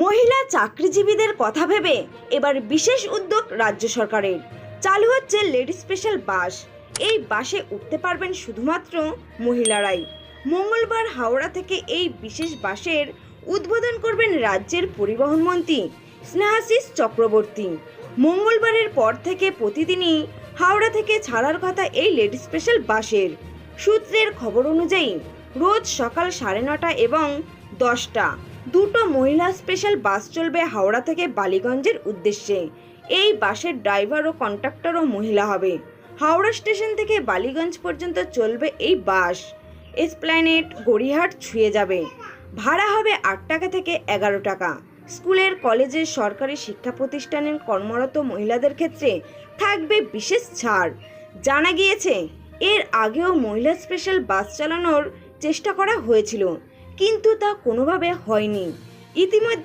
মহিলা চাকরিজীবীদের কথা ভেবে এবার বিশেষ উদ্যোগ রাজ্য সরকারের। চালু হচ্ছে লেডি স্পেশাল বাস। এই বাসে উঠতে পারবেন শুধুমাত্র মহিলারাই। মঙ্গলবার হাওড়া থেকে এই বিশেষ বাসের উদ্বোধন করবেন রাজ্যের পরিবহন মন্ত্রী স্নেহাশিস চক্রবর্তী। মঙ্গলবারের পর থেকে প্রতিদিনই হাওড়া থেকে ছাড়ার কথা এই লেডি স্পেশাল বাসের। সূত্রের খবর অনুযায়ী রোজ সকাল 9:30 এবং 10টা দুটো মহিলা স্পেশাল বাস চলবে হাওড়া থেকে বালিগঞ্জের উদ্দেশ্যে। এই বাসের ড্রাইভার ও কন্ডাক্টরও মহিলা হবে। হাওড়া স্টেশন থেকে বালিগঞ্জ পর্যন্ত চলবে এই বাস। এসপ্ল্যানেড গড়িয়াহাট ছুঁয়ে যাবে। ভাড়া হবে 8 টাকা থেকে 11 টাকা। স্কুলের, কলেজের, সরকারি শিক্ষা প্রতিষ্ঠানের কর্মরত মহিলাদের ক্ষেত্রে থাকবে বিশেষ ছাড়। জানা গিয়েছে, এর আগেও মহিলা স্পেশাল বাস চালানোর চেষ্টা করা হয়েছিল, কিন্তু তা কোনোভাবে হয়নি। ইতিমধ্যে